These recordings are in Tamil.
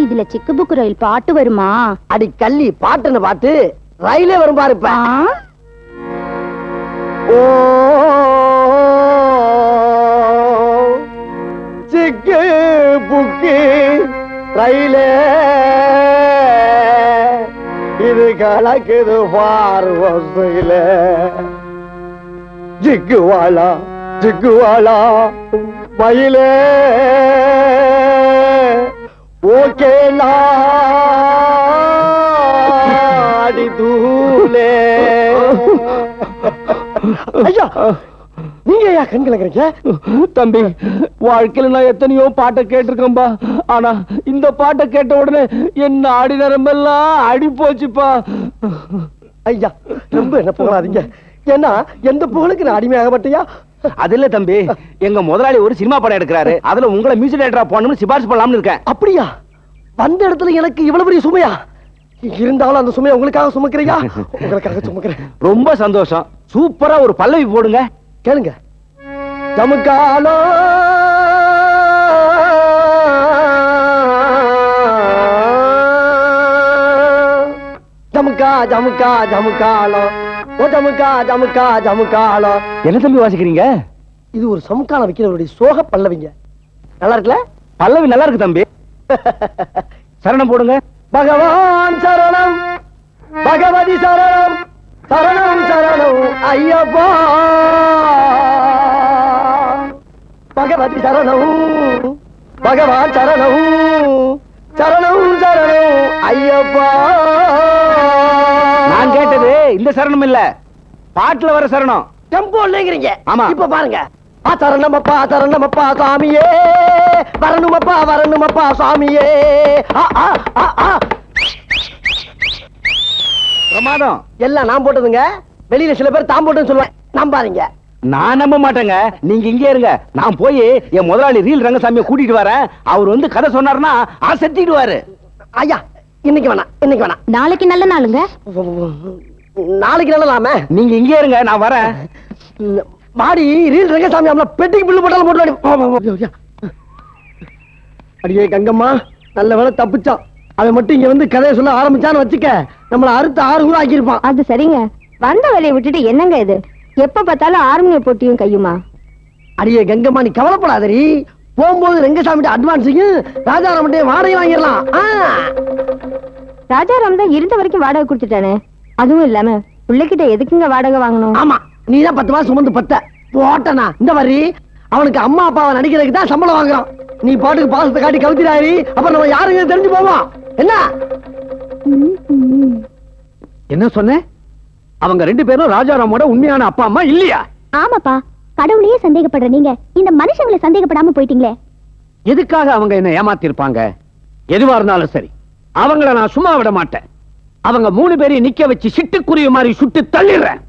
இதுல சிக்கு புக்கு ரயில் பாட்டு வருமா? அடி கள்ளி, பாட்டுன்னு பாட்டு ரயிலே வரும் பாருப்ப. ஓ சிக்கு புக்கு ரயிலே இது கலக்குது பார்வையில. ஜிக்குவாளா ஜிக்குவாளா மயிலே ஓகே நாடி தூளே. ஐயா, நீங்க ஐயா கண் கலக்குறீங்க? தம்பி, வாழ்க்கையில நான் எத்தனையோ பாட்டை கேட்டிருக்கேன்பா. ஆனா இந்த பாட்டை கேட்ட உடனே என்ன ஆடி நரம்பெல்லாம் அடி போச்சுப்பா. ஐயா, ரொம்ப என்ன போகாதீங்க. ஏன்னா எந்த புகழுக்கு நான் அடிமையாக மாட்டியா? அது இல்ல தம்பி, எங்க முதலாளி ஒரு சினிமா படம் எடுக்கிறாரு. அதுல உங்களை மியூசிக் டைரக்டரா போடணும்னு சிபாரிசு பண்ணலாம்னு இருக்கேன். அப்படியா? வந்த இடத்துல எனக்கு இவ்வளவு பெரிய சுமையா? இருந்தாலும் அந்த சுமையை உங்களுக்காக சுமக்கிறீங்க. உங்களுக்காக சுமக்கிறேன். ரொம்ப சந்தோஷம். சூப்பரா ஒரு பல்லவி போடுங்க. கேளுங்க. ஜமுக்காலோ ஜமுக்கா ஜமுக்கா ஜமுக்காலோ ஓ ஜமுக்கா ஜமுக்கா ஜமுக்காலோ. என்ன தம்பி வாசிக்கிறீங்க? இது ஒரு சமுக்காலம் வைக்கிறவருடைய சோக பல்லவிங்க. நல்லா இருக்குல்ல? பல்லவி நல்லா இருக்கு தம்பி. சரணம் போடுங்க. பகவான் சரணம், பகவதி சரணம், சரணம் சரணம் ஐயப்பா. பகவதி சரணம், பகவான் சரணம், சரணம் சரணம் ஐயப்பா. நான் கேட்டது இந்த சரணம் இல்ல, பாட்டுல வர சரணம். டெம்போ இல்லைங்கிறீங்க. ஆமா. இப்ப பாருங்க. சரணமப்பா சரணமப்பா சாமியே, வரணுமப்பா வரணுமப்பா சாமியே. பிரமாதம். எல்லாம் நான் போட்டதுங்க. வெளியில சில பேர் தான் போட்டுன்னு சொல்லுவேன். நம்பாதீங்க. நான் நம்ப மாட்டேங்க. நீங்க இங்கே இருங்க. நான் போய் என் முதலாளி ரீல் ரங்கசாமியை கூட்டிட்டு வரேன். அவர் வந்து கதை சொன்னார்னா அசத்திடுவாரு. ஐயா, இன்னைக்கு வேணாம், இன்னைக்கு வேணாம். நாளைக்கு நல்ல நாளுங்க. நாளைக்கு நல்லலாமே. நீங்க இங்கே இருங்க, நான் வரேன். மாடி ரீல் ரங்கசாமி அவள பெட்டிக்கு பில்லு போட்டாலும் போட்டு. அடியே கங்கம்மா, நல்ல வேலை தப்பிச்சான். அவன் மட்டும் இங்க வந்து கதையை சொல்ல ஆரம்பிச்சான்னு வச்சுக்க, நம்மள அறுத்து 6 ஊர் ஆக்கியிருப்பான். அது சரிங்க. வந்த வேலையை விட்டுட்டு என்னங்க இது? எப்ப பார்த்தாலும் ஆர்மிய போட்டியும் கையுமா? அடியே கங்கம்மா, நீ கவலைப்படாதரி. போகும்போது ரங்கசாமி அட்வான்ஸையும் ராஜாராமட்டே வாடகை வாங்கிடலாம். ராஜாராம் தான் இருந்த வரைக்கும் வாடகை கொடுத்துட்டானே. அதுவும் இல்லாம பிள்ளைகிட்ட எதுக்குங்க வாடகை வாங்கணும்? ஆமா, நீதான் 10 மாசம் சுமந்து பத்த போட்டனா. இந்த மாதிரி அவனுக்கு அம்மா அப்பாவை நடிக்கிறதுக்கு தான் சம்பளம் வாங்குறான். நீ பாட்டுக்கு பாசத்தை காட்டி கவுத்திடாரி, அப்புறம் நம்ம யாருங்க தெரிஞ்சு போவோம். என்ன என்ன சொன்ன? அவங்க 2 பேரும் ராஜாராமோட உண்மையான அப்பா அம்மா இல்லையா? ஆமாப்பா. கடவுளையே சந்தேகப்படுற நீங்க இந்த மனுஷங்களை சந்தேகப்படாம போயிட்டீங்களே. எதுக்காக அவங்க என்ன ஏமாத்தி இருப்பாங்க? எதுவா இருந்தாலும் சரி, அவங்கள நான் சும்மா விட மாட்டேன். அவங்க 3 பேரையும் நிக்க வச்சு சிட்டுக்குருவி மாதிரி சுட்டு தள்ளிடுறேன்.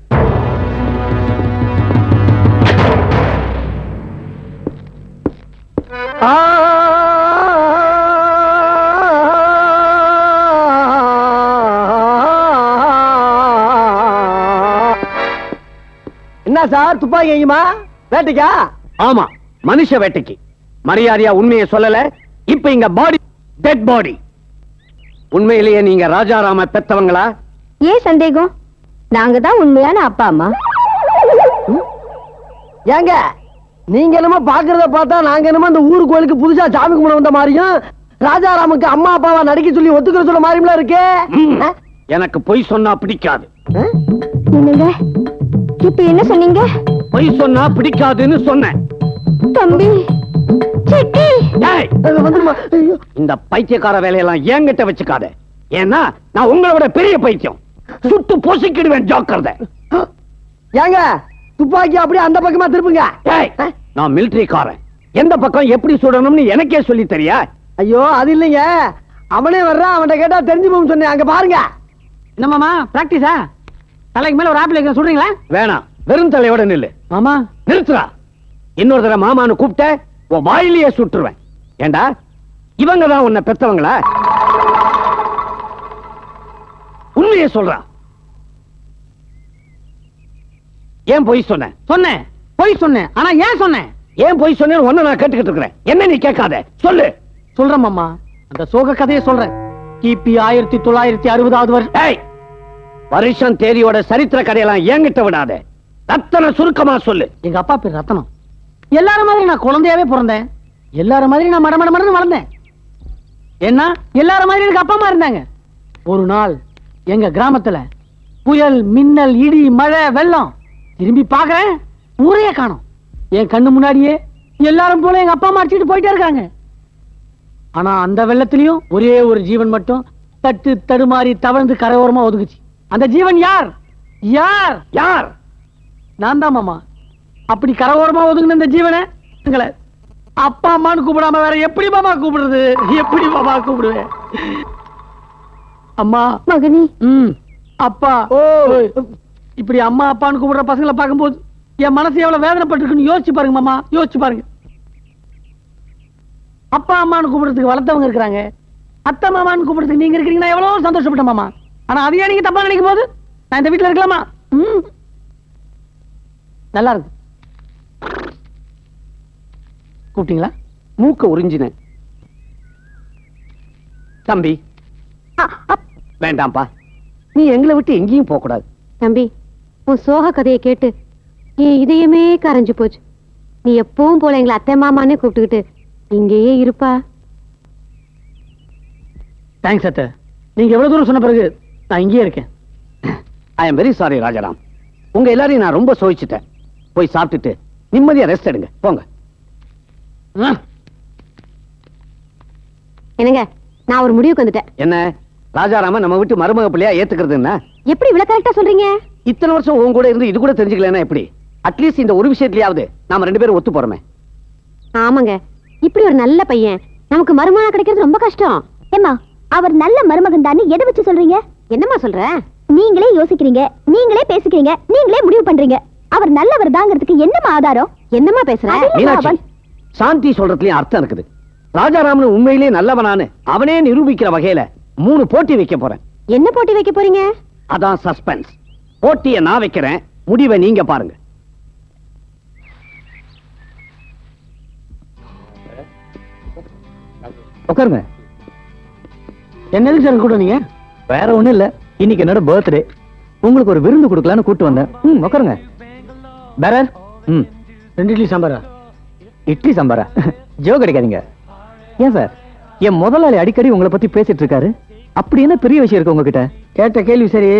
என்ன சார், துப்பாக்கி எங்கேயுமா? வேட்டைக்கா? ஆமா, மனுஷ வேட்டைக்கு. மரியாதையா உண்மையை சொல்லல. இப்ப இங்க பாடி டெட் பாடி. உண்மையிலேயே நீங்க ராஜாராம பெத்தவங்களா? ஏன் சந்தேகம்? நாங்க தான் உண்மையான அப்பா அம்மா. ஏங்க, நீங்க என்னமோ பாக்குறத பார்த்தா நாங்க என்னமோ இந்த ஊரு கோயிலுக்கு புதுசா சாமி கும்பிட வந்த மாதிரியும், ராஜாராமுக்கு அம்மா அப்பாவா நடிக்க சொல்லி ஒத்துக்கிற சொல்ல மாதிரிலாம் இருக்கே. எனக்கு பொய் சொன்னா பிடிக்காது. என்னங்க இப்ப என்ன சொன்னீங்க? பொய் சொன்னா பிடிக்காதுன்னு சொன்னேன். தம்பி, சிட்டி. இந்த பைத்தியக்கார வேலையெல்லாம் என்கிட்ட வச்சுக்காத. ஏன்னா நான் உங்களோட பெரிய பைத்தியம். சுட்டு பொசுக்கிடுவேன், ஜாக்கிரதை. ஏங்க, துப்பாக்கி அப்படியே அந்த பக்கமா திருப்புங்க. நான் மிலிட்டரிக்காரன். எந்த பக்கம் எப்படி சுடணும்னு எனக்கே சொல்லி தெரியா? ஐயோ, அது இல்லைங்க. அவனே வர்றான், அவன்கிட்ட கேட்டா தெரிஞ்சு போகும் சொன்னேன். அங்க பாருங்க. என்னமாமா பிராக்டிஸா? தலைக்கு மேல ஒரு ஆப்பிள் வைக்க சொல்றீங்களா? வேணாம், வெறும் தலையோட நில்லு. மாமா நிறுத்துறா. இன்னொரு தடவை மாமான்னு கூப்பிட்ட உன் வாயிலேயே சுட்டுருவேன். ஏண்டா, இவங்க தான் உன்னை பெத்தவங்களா? உண்மையை சொல்றா. ஏன் பொய் சொன்ன? சொன்னேன், பொய் சொன்னேன். ஆனா ஏன் சொன்னேன்? ஏன் பொய் சொன்னேன்னு ஒன்ன நான் கேட்டுக்கிட்டு இருக்கிறேன். என்ன நீ கேட்காத, சொல்லு. சொல்றேன் மாமா. அந்த சோக கதையை சொல்றேன். கிபி 1960 வருஷம். ஏய், வருஷம் தேதியோட சரித்திர கதையெல்லாம் என்கிட்ட விடாத. ரத்தன சுருக்கமா சொல்லு. எங்க அப்பா பேர் ரத்தனம். எல்லாரும் மாதிரி நான் குழந்தையாவே பிறந்தேன். எல்லாரும் மாதிரி நான் மடமடன்னு வளர்ந்தேன். என்ன எல்லாரும் மாதிரி எனக்கு அப்பா அம்மா இருந்தாங்க. ஒரு நாள் எங்க கிராமத்துல புயல், மின்னல், இடி, மழை, வெள்ளம். திரும்பி பாக்குறேன், ஊரையே காணோம். என் கண்ணு முன்னாடியே எல்லாரும் போல எங்க அப்பா அம்மா அடிச்சுட்டு போயிட்டே இருக்காங்க. ஆனா அந்த வெள்ளத்திலையும் ஒரே ஒரு ஜீவன் மட்டும் தட்டு தடுமாறி தவழ்ந்து கரையோரமா ஒதுக்குச்சு. அந்த ஜீவன் யார்? யார்? யார்? நான் தான் மாமா. அப்படி கரையோரமா ஒதுங்கின இந்த ஜீவனை எங்களை அப்பா அம்மான்னு கூப்பிடாம வேற எப்படி மாமா கூப்பிடுறது? எப்படி மாமா கூப்பிடுவேன்? அம்மா, மகனி, அப்பா. இப்படி அம்மா அப்பான்னு கூப்பிடுற பசங்களை பார்க்கும்போது என் மனசு எவ்வளவு வேதனைப்பட்டிருக்குன்னு யோசிச்சு பாருங்க மாமா, யோசிச்சு பாருங்க. அப்பா அம்மான்னு கூப்பிடுறதுக்கு வளர்த்தவங்க இருக்கிறாங்க, அத்தை மாமான்னு கூப்பிடுறதுக்கு நீங்க இருக்கிறீங்கன்னா எவ்வளவு சந்தோஷப்பட்ட மாமா. ஆனா அதையே நீங்க தப்பா நினைக்கும் போது நான் இந்த வீட்டுல இருக்கலாமா? நல்லா இருக்கு. கூப்பிட்டீங்களா? மூக்க உறிஞ்சின தம்பி. வேண்டாம்ப்பா, நீ எங்களை விட்டு எங்கேயும் போக கூடாது. தம்பி, உன் சோக கதையை கேட்டு என் இதயமே கரைஞ்சு போச்சு. நீ எப்பவும் போல எங்களை அத்தை மாமானே கூப்பிட்டுக்கிட்டு இங்கேயே இருப்பா. தேங்க்ஸ் அத்தை. நீங்க எவ்வளவு தூரம் சொன்ன பிறகு நான் இங்கேயே இருக்கேன். I am very sorry Rajaram. உங்க எல்லாரையும் நான் ரொம்ப சோதிச்சுட்டேன். போய் சாப்பிட்டுட்டு நிம்மதியா ரெஸ்ட் எடுங்க, போங்க. என்னங்க, நான் ஒரு முடிவுக்கு வந்துட்டேன். என்ன, ராஜாராம நம்ம வீட்டு மருமக பிள்ளையா ஏத்துக்கிறதுன்னா? எப்படி இவ்வளவு கரெக்டா சொல்றீங்க? இத்தனை வருஷம் உன் கூட இருந்து இது கூட தெரிஞ்சுக்கலன்னா எப்படி? அட்லீஸ்ட் இந்த ஒரு விஷயத்திலேயாவது நாம 2 பேரும் ஒத்து போறோமே. ஆமாங்க, இப்படி ஒரு நல்ல பையன் நமக்கு மருமகனா கிடைக்கிறது ரொம்ப கஷ்டம். ஏமா, அவர் நல்ல மருமகன் தான் எதை வச்சு சொல்றீங்க? என்னம்மா சொல்ற? நீங்களே யோசிக்கிறீங்க, நீங்களே பேசிக்கிறீங்க, நீங்களே முடிவு பண்றீங்க. அவர் நல்லவர் தாங்கிறதுக்கு என்னமா ஆதாரம்? என்னம்மா பேசுற? மீனாட்சி, சாந்தி சொல்றதுலயும் அர்த்தம் இருக்குது. ராஜாராமன் உண்மையிலேயே நல்லவனானு அவனே நிரூபிக்கிற வகையில 3 போட்டி வைக்க போறேன். என்ன போட்டி வைக்க போறீங்க? அதான் சஸ்பென்ஸ். போட்டியை நான் வைக்கிறேன், முடிவை நீங்க பாருங்க. உட்காருங்க. என்னது சார் கூட நீங்க? வேற ஒண்ணும் இல்ல, இன்னைக்கு என்னோட பர்த்டே. உங்களுக்கு ஒரு விருந்து கொடுக்கலான்னு கூட்டு வந்தேன். உட்காருங்க. பேரர், 2 இட்லி சாம்பாரா? இட்லி சாம்பாரா? ஜோ கிடைக்காதீங்க. ஏன் சார், என் முதலாளி அடிக்கடி உங்களை பத்தி பேசிட்டு இருக்காரு. அப்படி என்ன பெரிய விஷயம் இருக்கு உங்ககிட்ட? கேட்ட கேள்வி சரி,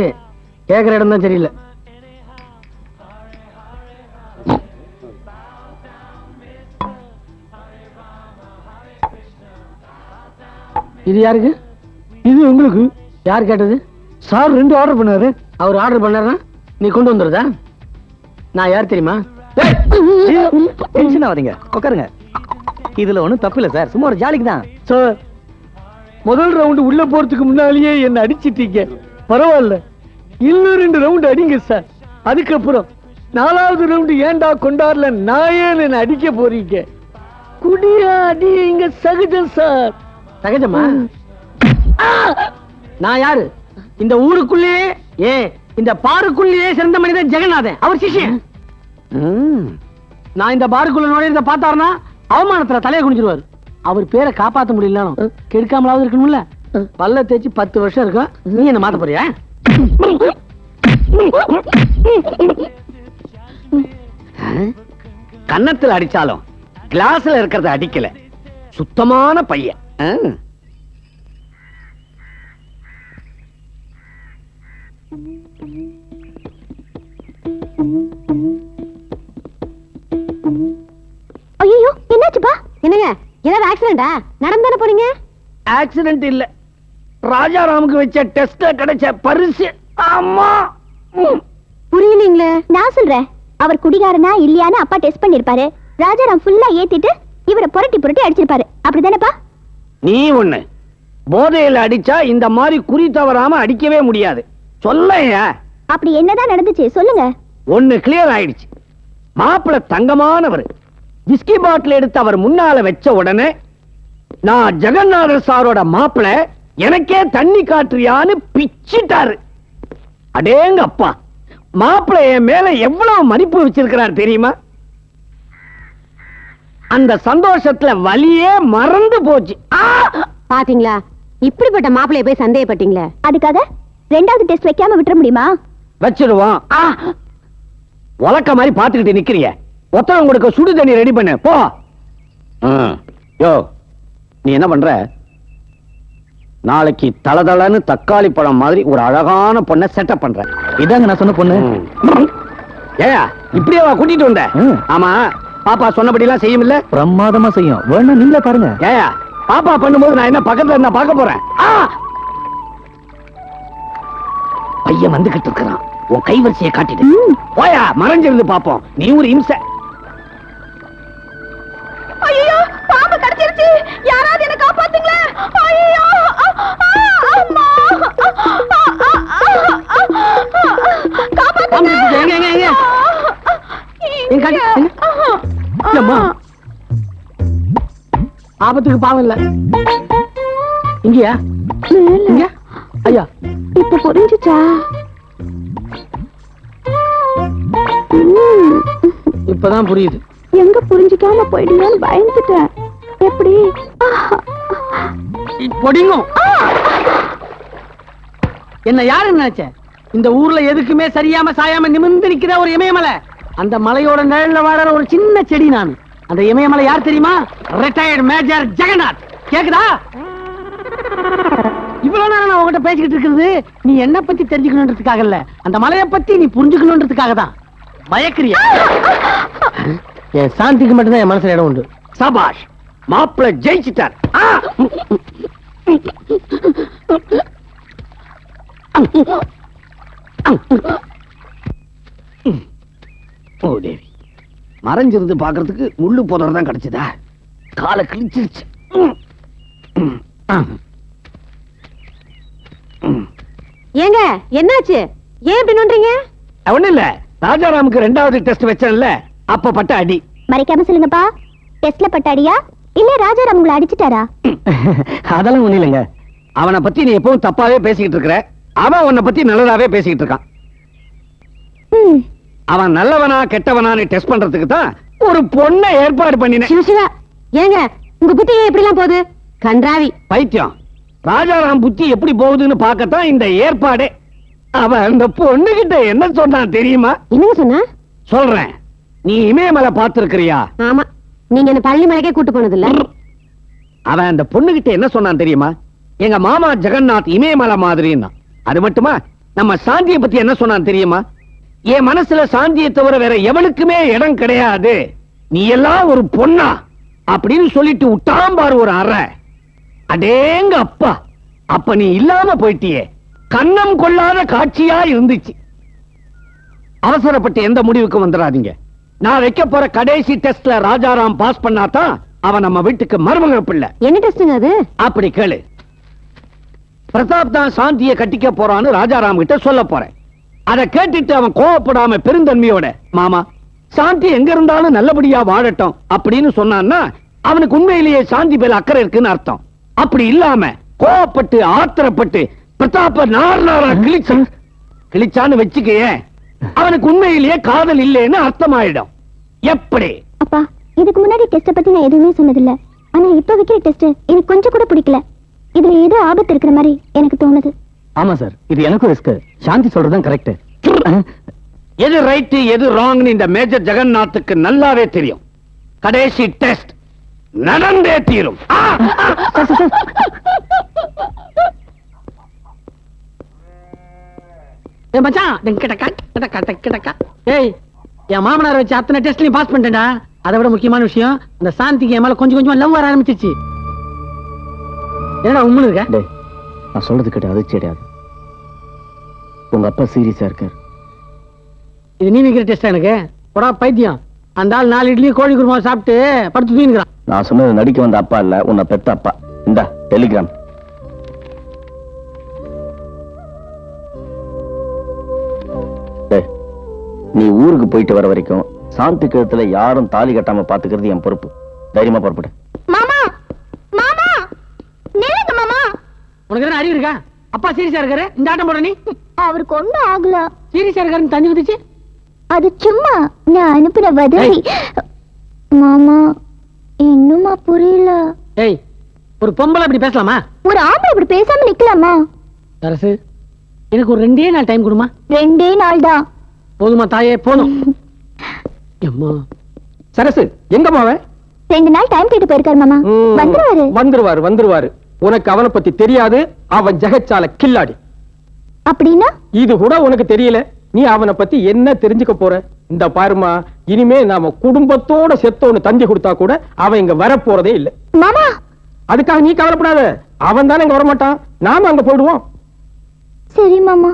கேக்குற இடம் தான் சரியில்லை. இது யாருக்கு? இது உங்களுக்கு. யார் கேட்டது? சார் 2 ஆர்டர் பண்ணாரு. அவர் ஆர்டர் பண்ணாருன்னா நீ கொண்டு வந்துருதா? நான் யார் தெரியுமா? டென்ஷன் ஆகாதீங்க, உட்காருங்க. இதுல ஒண்ணும் தப்பு இல்ல சார், சும்மா ஒரு ஜாலிக்கு தான். சார், முதல் ரவுண்ட் உள்ள போறதுக்கு முன்னாலேயே என்ன அடிச்சிட்டீங்க. பரவாயில்ல, இன்னும் 2 ரவுண்ட் அடிங்க சார். அதுக்கப்புறம் 4வது ரவுண்ட் ஏண்டா கொண்டாடல நான் ஏன் என்ன அடிக்க போறீங்க? குடியா அடி இங்க சகஜம் சார். சகஜமா? நான் யாரு? இந்த ஊருக்குள்ளேயே, இந்த பாருக்குள்ளேயே சிறந்த மனிதன் ஜெகநாதன், அவர் சிஷ்யன். நான் இந்த பாருக்குள்ள நுழையறத பார்த்தாருன்னா அவமானத்துல தலையை குனிஞ்சிருவாரு. அவர் பேரை காப்பாத்த முடியல, கெடுக்காமலாவது இருக்கணும்ல. பல்ல தேய்ச்சி 10 வருஷம் இருக்கும். நீ என்ன மாத்த போறியா? கன்னத்துல அடிச்சாலும் கிளாஸ்ல இருக்கிறத அடிக்கல. சுத்தமான பையன். ஐயோ, என்னாச்சுப்பா? என்னங்க, ஏதாவது ஆக்சிடென்டா? நடந்தானே போறீங்க? ஆக்சிடென்ட் இல்ல, ராஜாராமுக்கு வச்ச டெஸ்ட்ல கிடைச்ச பரிசு. அம்மா, புரியலீங்களே. நான் சொல்றேன், அவர் குடிகாரனா இல்லையான்னு அப்பா டெஸ்ட் பண்ணிருப்பாரு. ராஜாராம் ஃபுல்லா ஏத்திட்டு இவரை புரட்டி புரட்டி அடிச்சிருப்பாரு. அப்படிதானேப்பா? நீ ஒண்ணு போதையில அடிச்சா இந்த மாதிரி குறி தவறாம அடிக்கவே முடியாது. சொல்லையா? அப்படி என்னதான் நடந்துச்சு சொல்லுங்க. ஒண்ணு கிளியர் ஆயிடுச்சு. மாப்பிள தங்கமானவர். விஸ்கி பாட்டில் எடுத்து அவர் முன்னால வச்ச உடனே, நான் ஜெகநாதர் சாரோட மாப்பிள, எனக்கே தண்ணி காட்டுறியான்னு பிச்சிட்டாரு. அடேங்க அப்பா, மாப்பிள என் மேல எவ்வளவு மதிப்பு வச்சிருக்கிறார் தெரியுமா? அந்த சந்தோஷத்துல வலியே மறந்து போச்சு. பாத்தீங்களா, இப்படிப்பட்ட மாப்பிளைய போய் சந்தேகப்பட்டீங்களே. அதுக்காக ரெண்டாவது டெஸ்ட் வைக்காம விட்டுற முடியுமா? வச்சிருவோம். உலக்க மாதிரி பாத்துக்கிட்டு நிக்கிறிய. ஒத்தவங்க கொடுக்க சுடு தண்ணி ரெடி பண்ணு போ. யோ, நீ என்ன பண்ற? நாளைக்கு தளதளன்னு தக்காளி பழம் மாதிரி ஒரு அழகான பொண்ணை செட்டப் பண்ற. இதாங்க நான் சொன்ன பொண்ணு. ஏயா இப்படியே கூட்டிட்டு வந்த? ஆமா, பாப்பா சொன்னபடி எல்லாம் செய்யும் இல்ல? பிரமாதமா செய்யும். வேணா நீங்களே பாருங்க. ஏயா பாப்பா பண்ணும்போது நான் என்ன பக்கத்துல இருந்தா பார்க்க போறேன்? பையன் வந்துகிட்டு இருக்கிறான். உன் கைவரிசையை காட்டிடு. போயா, மறைஞ்சிருந்து பாப்போம். நீ ஒரு இம்சை. ஐயோ, பாம்பு கடிச்சிருச்சு. யாராவது என்ன காப்பாத்துங்களே. ஐயோ, அம்மா, காப்பாத்துங்க. ஆபத்துக்கு பாவம் இல்ல. இங்கயா? இங்க? ஐயா, இப்ப புரிஞ்சுச்சா? இப்பதான் புரியுது. எங்க புரிஞ்சுக்காம போயிடுங்கன்னு பயந்துட்டேன். எப்படி? பொடிங்கும். என்ன யாரு நினைச்ச? இந்த ஊர்ல எதுக்குமே சரியாம சாயாம நிமிர்ந்து நிக்கிற ஒரு இமயமலை. அந்த மலையோட நிழல்ல வாழற ஒரு சின்ன செடி நான். அந்த இமயமலை யார் தெரியுமா? Retired major Jagannath. கேக்குதா? இவ்வளவு நேரம் நான் உங்ககிட்ட பேசிக்கிட்டு இருக்கிறது நீ என்ன பத்தி தெரிஞ்சுக்கணுன்றதுக்காக இல்ல, அந்த மலையை பத்தி நீ புரிஞ்சுக்கணுன்றதுக்காக தான். பயக்கிறியா? என் சாந்திக்கு மட்டும்தான் என் மனசுல இடம் உண்டு. சபாஷ், மாப்பிள ஜெயிச்சிட்டார். ஓ தேவி, மறைஞ்சிருந்து பாக்குறதுக்கு முள்ளு புதர் தான் கிடைச்சதா? காலை கிழிச்சிருச்சு. ஏங்க என்னாச்சு? ஏன் இப்படி நோன்றீங்க? ஒண்ணு இல்ல, ராஜாராமுக்கு ரெண்டாவது டெஸ்ட் வச்சேன்ல, அப்ப பட்ட அடி. மறைக்காம சொல்லுங்கப்பா, டெஸ்ட்ல பட்டாடியா இல்ல ராஜாராம் உங்களை அடிச்சுட்டாரா? அதெல்லாம் ஒண்ணு இல்லைங்க. அவனை பத்தி நீ எப்பவும் தப்பாவே பேசிக்கிட்டு இருக்கிற. அவன் உன்னை பத்தி நல்லதாவே பேசிக்கிட்டு இருக்கான். அவன் நல்லவனா கெட்டவனான்னு டெஸ்ட் பண்றதுக்கு தான் ஒரு பொண்ணை ஏற்பாடு பண்ணினேன். சிவசிவா, ஏங்க உங்க புத்தி ஏன் இப்படி எல்லாம் போகுது? கன்றாவி பைத்தியம். ராஜாராம் புத்தி எப்படி போகுதுன்னு பார்க்கத்தான் இந்த ஏற்பாடே. அவன் அந்த பொண்ணு கிட்ட என்ன சொன்னான் தெரியுமா? என்னங்க சொன்னா? சொல்றேன். நீ இமயமலை பார்த்திருக்கிறியா? ஆமா, நீங்க என்ன பள்ளி மலைக்கே கூட்டு போனது இல்ல. அவன் அந்த பொண்ணு கிட்ட என்ன சொன்னான் தெரியுமா? எங்க மாமா ஜெகநாத் இமயமலை மாதிரின்னா. அது மட்டுமா, நம்ம சாந்தியை பத்தி என்ன சொன்னான் தெரியுமா? என் மனசுல சாந்தியை தவிர வேற எவனுக்குமே இடம் கிடையாது, நீ எல்லாம் ஒரு பொண்ணா அப்படின்னு சொல்லிட்டு விட்டாம் பாரு ஒரு அறை. அடேங்க அப்பா, அப்ப நீ இல்லாம போயிட்டியே. கண்ணம் கொள்ளாத காட்சியா இருந்துச்சு. அவசரப்பட்டு எந்த முடிவுக்கு வந்துடாதீங்க. நான் வைக்க போற கடைசி டெஸ்ட்ல ராஜாராம் பாஸ் பண்ணாதான் அவன் நம்ம வீட்டுக்கு மருமக பிள்ளை. என்ன டெஸ்ட்ங்க அது? அப்படி கேளு. பிரதாப் தான் சாந்தியை கட்டிக்க போறான்னு ராஜாராம் கிட்ட சொல்ல போறேன். அதை கேட்டுட்டு அவன் கோவப்படாம பெருந்தன்மையோட, மாமா சாந்தி எங்க இருந்தாலும் நல்லபடியா வாழட்டும் அப்படின்னு சொன்னான்னா அவனுக்கு உண்மையிலேயே சாந்தி மேல அக்கறை இருக்குன்னு அர்த்தம். அப்படி இல்லாம கோவப்பட்டு ஆத்திரப்பட்டு பிரதாப்ப நாரா கிழிச்சான்னு வச்சுக்கையே, அவனுக்கு உண்மையிலேயே காதல் இல்லைன்னு அர்த்தமாயிடும். எப்படி? அப்பா, இதுக்கு முன்னாடி டெஸ்ட பத்தி நான் எதுவுமே சொன்னதில்ல. ஆனா இப்ப வைக்கிற டெஸ்ட் எனக்கு கொஞ்சம் கூட பிடிக்கல. இதுல ஏதோ ஆபத்து இருக்கிற மாதிரி எனக்கு தோணுது. ஆமா சார், இது எனக்கும் ரிஸ்க். சாந்தி சொல்றதுதான் கரெக்ட். எது ரைட் எது ராங்னு இந்த மேஜர் ஜெகநாத்துக்கு நல்லாவே தெரியும். கடைசி டெஸ்ட் நடந்தே தீரும். ஏய், என் மாமனார் வச்சு அத்தனை டெஸ்ட்லயும் பாஸ் பண்ணிட்டேன்டா. அதை விட முக்கியமான விஷயம், இந்த சாந்திக்கு என் மேல கொஞ்சம் கொஞ்சமா லவ் வர ஆரம்பிச்சிருச்சு. என்னடா உண்மை இருக்க? டேய், நான் சொல்றது கேட்டு அதிர்ச்சி அடையாது. உங்க அப்பா சீரியஸா இருக்காரு. இது நீ வைக்கிற டெஸ்ட் எனக்கு போடா பைத்தியம். அந்த ஆள் 4 இட்லி கோழி குருமா சாப்பிட்டு படுத்து தூங்கிக்கிறான். நான் சொன்னது நடிக்க வந்த அப்பா இல்ல, உன்னை பெத்த அப்பா. இந்த டெலிகிராம். நீ ஊருக்கு போயிட்டு வர வரைக்கும் சாந்தி கழுத்துல யாரும் தாலி கட்டாம பாத்துக்கிறது என் பொறுப்பு. தைரியமா புறப்படு. மாமா, மாமா, நில்லுங்க மாமா. உனக்கு என்ன அறிவு இருக்கா? அப்பா சீரியஸா இருக்காரு, இந்த ஆட்டம் போட நீ. அவருக்கு ஒண்ணும் ஆகல. சீரியஸா இருக்காருன்னு தண்ணி வந்துச்சு. அது சும்மா நான் அனுப்புற பதில். மாமா, இன்னுமா புரியல? ஏய், ஒரு பொம்பளை அப்படி பேசலாமா? ஒரு ஆம்பளை இப்படி பேசாம நிக்கலாமா? சரசு, எனக்கு ஒரு 2 நாள் டைம் கொடுமா. 2 நாள் தான். போதுமா தாயே, போதும். அம்மா. சரசு, எங்க மாவ? 2 நாள் டைம் கேட்டு போயிருக்காரு மாமா. வந்துருவாரு. உனக்கு அவனை பத்தி தெரியாது. அவன் ஜெகச்சால கில்லாடி. அப்படின்னா இது கூட உனக்கு தெரியல. நீ அவனை பத்தி என்ன தெரிஞ்சுக்க போற? இந்த பாருமா, இனிமே நாம குடும்பத்தோட செத்தோன்னு தந்தி கொடுத்தா கூட அவன் இங்க வர போறதே இல்ல. மாமா, அதுக்காக நீ கவலைப்படாத. அவன் தானே இங்க வரமாட்டான். நாம அங்க போயிடுவோம். சரி மாமா.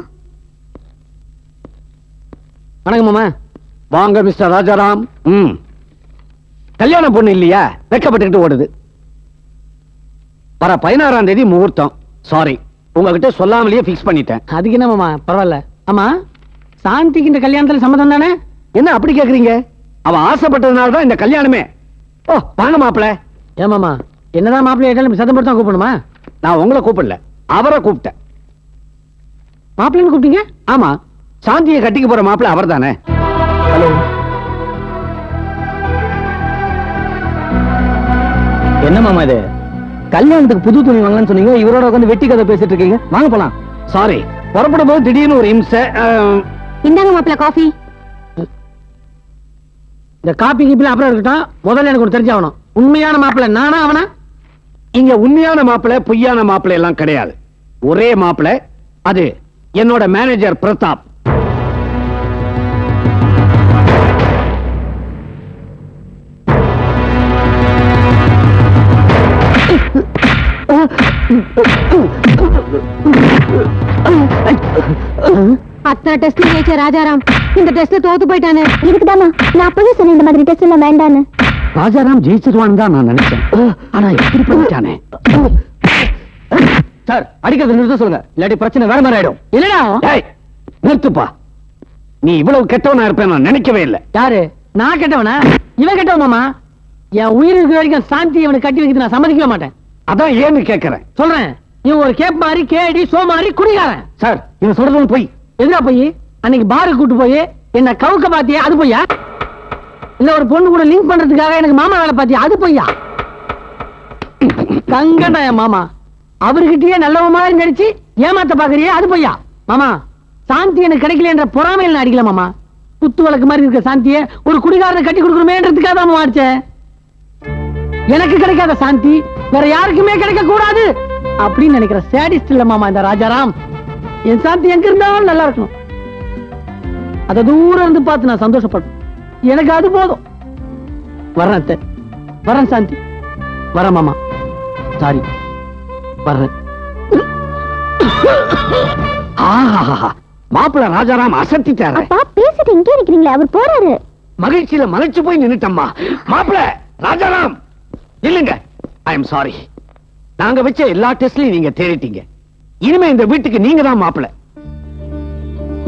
வணக்கம் மாமா. வாங்க மிஸ்டர் ராஜாராம். கல்யாண பொண்ணு இல்லையா? வெட்கப்பட்டுக்கிட்டு ஓடுது. வர 16ஆம் தேதி முகூர்த்தம். சாரி, உங்ககிட்ட சொல்லாமலேயே பிக்ஸ் பண்ணிட்டேன். அதுக்கு என்ன மாமா, பரவாயில்ல. ஆமா, சாந்திக்கு இந்த கல்யாணத்துல சம்மதம் தானே? என்ன அப்படி கேக்குறீங்க? அவன் ஆசைப்பட்டதுனால தான் இந்த கல்யாணமே. ஓ, வாங்க மாப்பிள. ஏன் மாமா, என்னதான் மாப்பிள்ளை ஏட்டாலும் சத்தம் போட்டு தான் கூப்பிடணுமா? நான் உங்களை கூப்பிடல, அவரை கூப்பிட்டேன். மாப்பிள்ளைன்னு கூப்பிட்டீங்க? ஆமா, சாந்தியை கட்டிக்க போற மாப்பிள அவர் தானே. ஹலோ, என்ன மாமா இது? கல்யாணத்துக்கு புது துணி வாங்கலாம்னு சொன்னீங்க, இவரோட உட்காந்து வெட்டி கதை பேசிட்டு இருக்கீங்க. வாங்க போலாம். சாரி, புறப்படும் போது திடீர்னு ஒரு இம்சை. இந்தாங்க மாப்பிள்ள காஃபி. இந்த காப்பி கீப்பில அப்புறம் இருக்கட்டும், முதல்ல எனக்கு ஒரு தெரிஞ்சாகணும். உண்மையான மாப்பிள்ளை நானா அவனா? இங்க உண்மையான மாப்பிள பொய்யான மாப்பிள எல்லாம் கிடையாது. ஒரே மாப்பிள, அது என்னோட மேனேஜர் பிரதாப். அத்தனை டெஸ்ட் ஜெயிச்ச ராஜாராம் இந்த டெஸ்ட்ல தோத்து போயிட்டானே. இதுக்குதாமா நான் அப்பவே சொன்னேன் இந்த மாதிரி டெஸ்ட் எல்லாம் வேண்டான்னு. ராஜாராம் ஜெயிச்சிருவான்னு தான் நான் நினைச்சேன். ஆனா இப்படி பண்ணிட்டானே. சார், அடிக்கிறது நிறுத்த சொல்லுங்க, இல்லாட்டி பிரச்சனை வேற மாதிரி ஆயிடும். இல்லடா. டேய், நிறுத்துப்பா. நீ இவ்வளவு கெட்டவனா இருப்பேன் நான் நினைக்கவே இல்லை. யாரு? நான் கெட்டவனா? இவன் கெட்டவன் மாமா. என் உயிர் இருக்கிற வரைக்கும் சாந்தி இவனுக்கு கட்டி வைக்கிறது நான் சம்மதிக்கவே மாட்டேன். அதான் ஏன்னு கேட்கிறேன். சொல்றேன், இவன் ஒரு கேப் மாதிரி கேடி சோ மாதிரி குடிகாரன். சார், இவன் சொல்றது போய். எதுனா போய் அன்னைக்கு பாருக்கு கூட்டு போய் என்ன கவுக்க பாத்தியா, அது பொய்யா? இல்ல ஒரு பொண்ணு கூட லிங்க் பண்றதுக்காக எனக்கு மாமா வேலை பாத்தியா, அது பொய்யா? தங்கடா என் மாமா, அவர்கிட்டயே நல்லவ மாதிரி நடிச்சு ஏமாத்த பாக்குறியே, அது பொய்யா? மாமா, சாந்தி எனக்கு கிடைக்கல என்ற பொறாமையில் நான் அடிக்கல மாமா. குத்து வழக்கு மாதிரி இருக்க சாந்தியை ஒரு குடிகாரனை கட்டி கொடுக்கணுமேன்றதுக்காக தான் மாறிச்சேன். எனக்கு கிடைக்காத சாந்தி வேற யாருக்குமே கிடைக்க கூடாது அப்படின்னு நினைக்கிற சேடிஸ்ட் இல்ல மாமா இந்த ராஜாராம். என் சாந்தி எங்க இருந்தாலும் நல்லா இருக்கணும். அத தூரம் இருந்து பார்த்து நான் சந்தோஷப்படும். எனக்கு அது போதும். வரேன் அத்தை, வரேன் சாந்தி, வரேன் மாமா. சாரி, வரேன். மாப்பிள ராஜாராம் அசத்திட்டாரு. அப்பா பேசிட்டு இங்கே இருக்கிறீங்களே, அவர் போறாரு. மகிழ்ச்சியில மலைச்சு போய் நின்னுட்டம்மா. மாப்பிள ராஜாராம் இல்லங்க, ஐ எம் சாரி. நாங்க வச்ச எல்லா டெஸ்ட்லயும் நீங்க தேறிட்டீங்க. இனிமே இந்த வீட்டுக்கு நீங்க தான் மாப்பிள.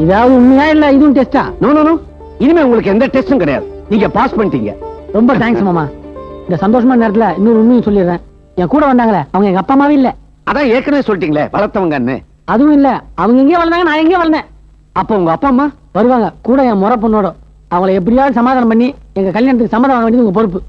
இதாவது உண்மையா இல்ல இதுவும் டெஸ்டா? நோ நோ நோ, இனிமே உங்களுக்கு எந்த டெஸ்டும் கிடையாது. நீங்க பாஸ் பண்ணிட்டீங்க. ரொம்ப தேங்க்ஸ் மாமா. இந்த சந்தோஷமான நேரத்துல இன்னொரு உண்மையும் சொல்லிடுறேன். என் கூட வந்தாங்களே அவங்க எங்க அப்பா அம்மாவே இல்ல. அதான் ஏற்கனவே சொல்லிட்டீங்களே வளர்த்தவங்கன்னு. அதுவும் இல்ல, அவங்க எங்கே வளர்ந்தாங்க, நான் எங்கே வளர்ந்தேன். அப்ப உங்க அப்பா அம்மா வருவாங்க கூட என் முறை பொண்ணோட. அவங்கள எப்படியாவது சமாதானம் பண்ணி எங்க கல்யாணத்துக்கு சம்மதம் வாங்க வேண்டியது உங்க பொறுப்பு.